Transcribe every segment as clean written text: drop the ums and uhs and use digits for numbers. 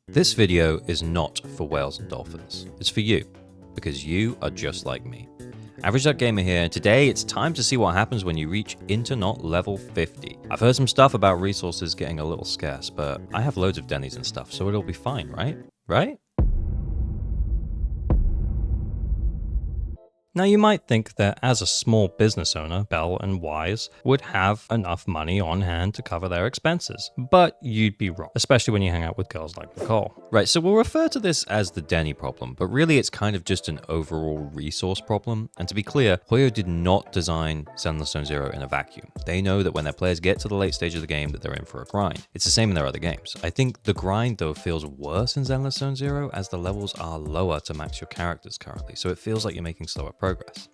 This video is not for whales and dolphins. It's for you, because you are just like me. Average Gamer here, and today it's time to see what happens when you reach Internet level 50. I've heard some stuff about resources getting a little scarce, but I have loads of Denny's and stuff, so it'll be fine, right? Right? Now you might think that as a small business owner, Bell and Wise would have enough money on hand to cover their expenses, but you'd be wrong, especially when you hang out with girls like Nicole. Right, so we'll refer to this as the Denny problem, but really it's kind of just an overall resource problem. And to be clear, Hoyo did not design Zenless Zone Zero in a vacuum. They know that when their players get to the late stage of the game that they're in for a grind. It's the same in their other games. I think the grind though feels worse in Zenless Zone Zero as the levels are lower to max your characters currently, so it feels like you're making slower progress.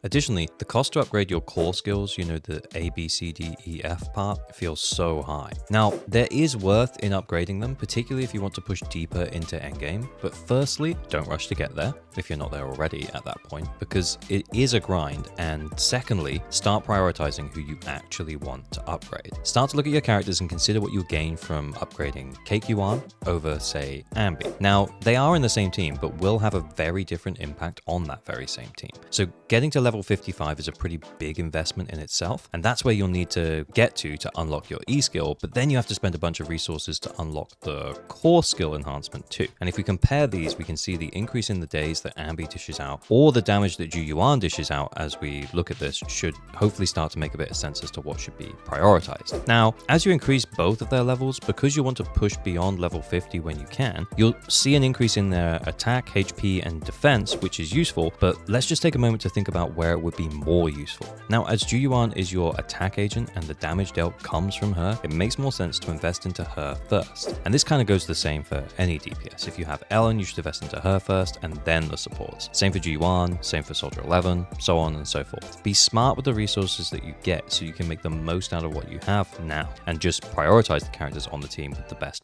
Additionally, the cost to upgrade your core skills, you know, the A, B, C, D, E, F part, feels so high. Now, there is worth in upgrading them, particularly if you want to push deeper into Endgame, but firstly, don't rush to get there if you're not there already at that point, because it is a grind, and secondly, start prioritizing who you actually want to upgrade. Start to look at your characters and consider what you gain from upgrading KQ1 over, say, Ambi. Now, they are in the same team, but will have a very different impact on that very same team. So getting to level 55 is a pretty big investment in itself, and that's where you'll need to get to unlock your E skill, but then you have to spend a bunch of resources to unlock the core skill enhancement too. And if we compare these, we can see the increase in the days that Ambi dishes out, or the damage that Juyuan dishes out as we look at this should hopefully start to make a bit of sense as to what should be prioritized. Now, as you increase both of their levels, because you want to push beyond level 50 when you can, you'll see an increase in their attack, HP, and defense, which is useful, but let's just take a moment to think about where it would be more useful. Now, as Juyuan is your attack agent and the damage dealt comes from her, it makes more sense to invest into her first. And this kind of goes the same for any DPS. If you have Ellen, you should invest into her first and then the supports. Same for Juyuan, same for Soldier 11, so on and so forth. Be smart with the resources that you get so you can make the most out of what you have now, and just prioritize the characters on the team with the best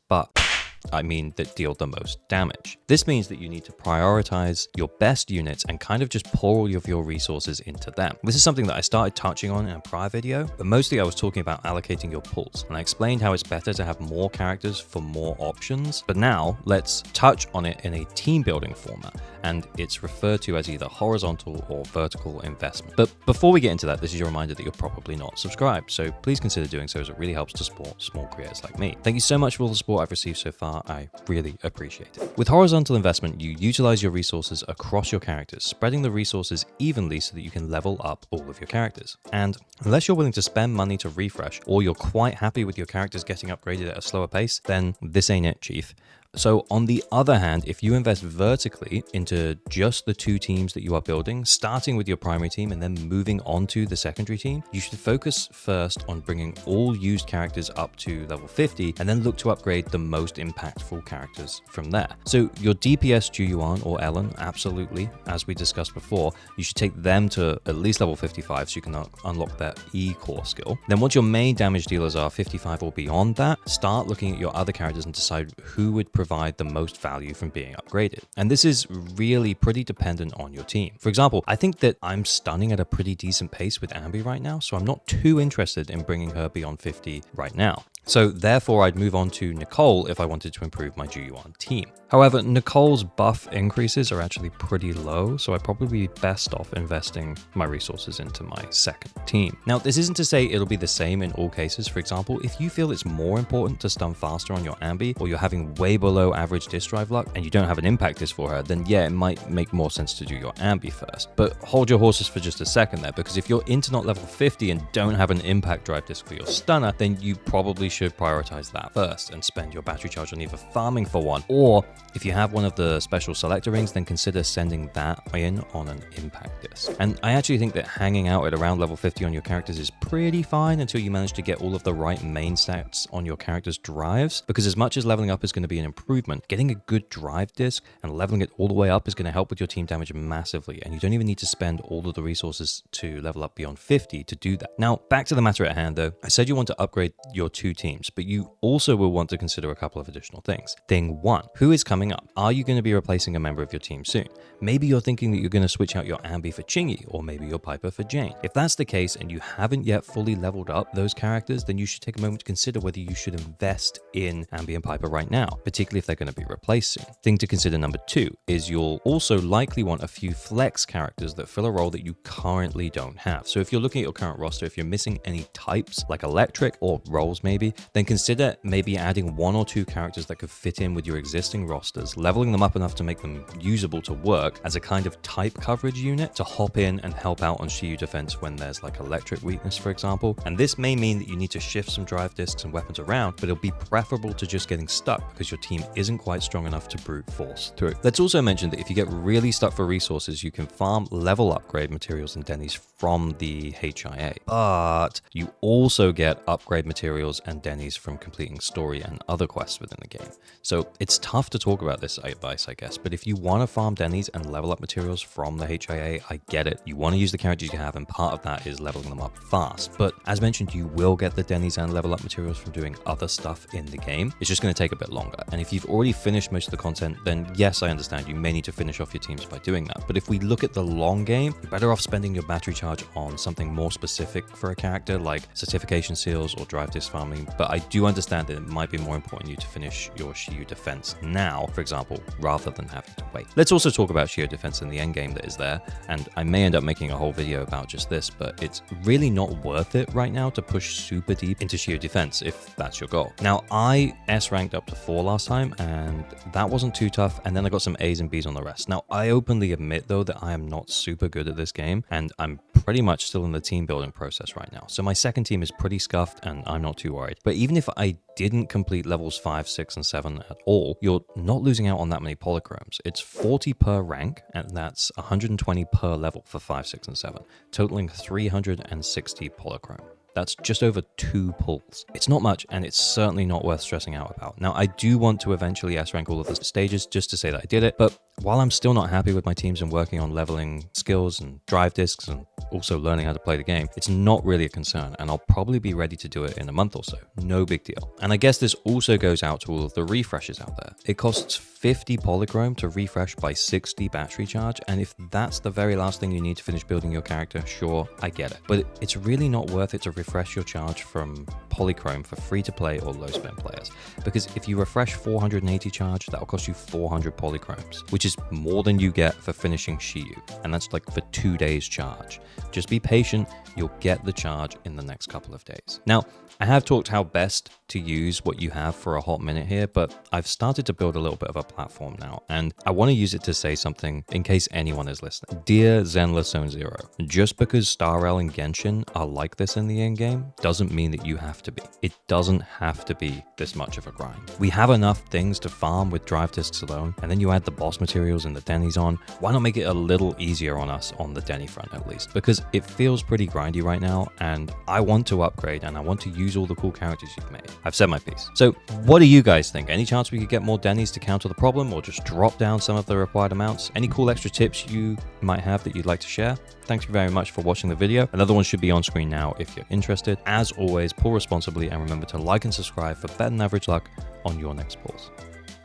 that deal the most damage. This means that you need to prioritize your best units and kind of just pour all of your resources into them. This is something that I started touching on in a prior video, but mostly I was talking about allocating your pools, and I explained how it's better to have more characters for more options. But now let's touch on it in a team building format, and it's referred to as either horizontal or vertical investment. But before we get into that, this is your reminder that you're probably not subscribed, so please consider doing so as it really helps to support small creators like me. Thank you so much for all the support I've received so far. I really appreciate it. With horizontal investment, you utilize your resources across your characters, spreading the resources evenly so that you can level up all of your characters. And unless you're willing to spend money to refresh, or you're quite happy with your characters getting upgraded at a slower pace, then this ain't it, chief. So on the other hand, if you invest vertically into just the two teams that you are building, starting with your primary team and then moving on to the secondary team, you should focus first on bringing all used characters up to level 50 and then look to upgrade the most impactful characters from there. So your DPS Juyuan or Ellen, absolutely, as we discussed before, you should take them to at least level 55 so you can unlock their E core skill. Then once your main damage dealers are 55 or beyond that, start looking at your other characters and decide who would provide the most value from being upgraded. And this is really pretty dependent on your team. For example, I think that I'm stunning at a pretty decent pace with Ambi right now, so I'm not too interested in bringing her beyond 50 right now. So therefore, I'd move on to Nicole if I wanted to improve my Juyuan team. However, Nicole's buff increases are actually pretty low, so I'd probably be best off investing my resources into my second team. Now, this isn't to say it'll be the same in all cases. For example, if you feel it's more important to stun faster on your Ambi, or you're having way below average disc drive luck and you don't have an impact disc for her, then yeah, it might make more sense to do your Ambi first. But hold your horses for just a second there, because if you're Internet level 50 and don't have an impact drive disc for your stunner, then you probably should prioritize that first and spend your battery charge on either farming for one, or if you have one of the special selector rings, then consider sending that in on an impact disc. And I actually think that hanging out at around level 50 on your characters is pretty fine until you manage to get all of the right main stats on your character's drives, because as much as leveling up is going to be an improvement, getting a good drive disc and leveling it all the way up is going to help with your team damage massively, and you don't even need to spend all of the resources to level up beyond 50 to do that. Now, back to the matter at hand though. I said you want to upgrade your two teams, but you also will want to consider a couple of additional things. Thing 1, who is coming up? Are you going to be replacing a member of your team soon? Maybe you're thinking that you're going to switch out your Ambi for Chingy, or maybe your Piper for Jane. If that's the case and you haven't yet fully leveled up those characters, then you should take a moment to consider whether you should invest in Ambi and Piper right now, particularly if they're going to be replaced soon. Thing to consider number 2 is you'll also likely want a few flex characters that fill a role that you currently don't have. So if you're looking at your current roster, if you're missing any types like electric or roles maybe, then consider maybe adding 1 or 2 characters that could fit in with your existing rosters, leveling them up enough to make them usable to work as a kind of type coverage unit to hop in and help out on Shiyu defense when there's like electric weakness, for example. And this may mean that you need to shift some drive discs and weapons around, but it'll be preferable to just getting stuck because your team isn't quite strong enough to brute force through. Let's also mention that if you get really stuck for resources, you can farm level upgrade materials and dennies from the HIA, but you also get upgrade materials and dennies from completing story and other quests within the game. So it's tough to talk about this advice, I guess, but if you want to farm dennies and level up materials from the HIA, I get it. You want to use the characters you have, and part of that is leveling them up fast. But as mentioned, you will get the dennies and level up materials from doing other stuff in the game. It's just going to take a bit longer. And if you've already finished most of the content, then yes, I understand you may need to finish off your teams by doing that. But if we look at the long game, you're better off spending your battery charge on something more specific for a character like certification seals or drive disc farming. But I do understand that it might be more important you to finish your Shiyu defense now, for example, rather than having to wait. Let's also talk about Shiyu defense in the end game that is there. And I may end up making a whole video about just this, but it's really not worth it right now to push super deep into Shiyu defense if that's your goal. Now, I S ranked up to 4 last time, and that wasn't too tough, and then I got some A's and B's on the rest. Now, I openly admit though that I am not super good at this game, and I'm pretty much still in the team building process right now. So my second team is pretty scuffed, and I'm not too worried. But even if I didn't complete levels 5, 6, and 7 at all, you're not losing out on that many polychromes. It's 40 per rank, and that's 120 per level for 5, 6, and 7, totaling 360 polychrome. That's just over 2 pulls. It's not much, and it's certainly not worth stressing out about. Now, I do want to eventually S-rank all of the stages just to say that I did it, but while I'm still not happy with my teams and working on leveling skills and drive discs and also learning how to play the game, it's not really a concern, and I'll probably be ready to do it in a month or so. No big deal. And I guess this also goes out to all of the refreshes out there. It costs 50 polychrome to refresh by 60 battery charge, and if that's the very last thing you need to finish building your character, sure, I get it. But it's really not worth it to refresh your charge from polychrome for free-to-play or low-spend players, because if you refresh 480 charge, that'll cost you 400 polychromes, which is more than you get for finishing Shiyu, and that's like for 2 days charge. Just be patient, you'll get the charge in the next couple of days. Now, I have talked how best to use what you have for a hot minute here, but I've started to build a little bit of a platform now, and I want to use it to say something in case anyone is listening. Dear Zenless Zone Zero, just because Star Rail and Genshin are like this in the end game doesn't mean that you have to be. It doesn't have to be this much of a grind. We have enough things to farm with drive discs alone, and then you add the boss materials and the dennies on. Why not make it a little easier on us on the denny front at least? Because it feels pretty grindy right now, and I want to upgrade and I want to use all the cool characters you've made. I've said my piece. So what do you guys think? Any chance we could get more dennies to counter the problem, or just drop down some of the required amounts? Any cool extra tips you might have that you'd like to share? Thanks very much for watching the video. Another one should be on screen now if you're interested. As always, pull responsibly, and remember to like and subscribe for better than average luck on your next pulls.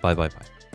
Bye bye bye.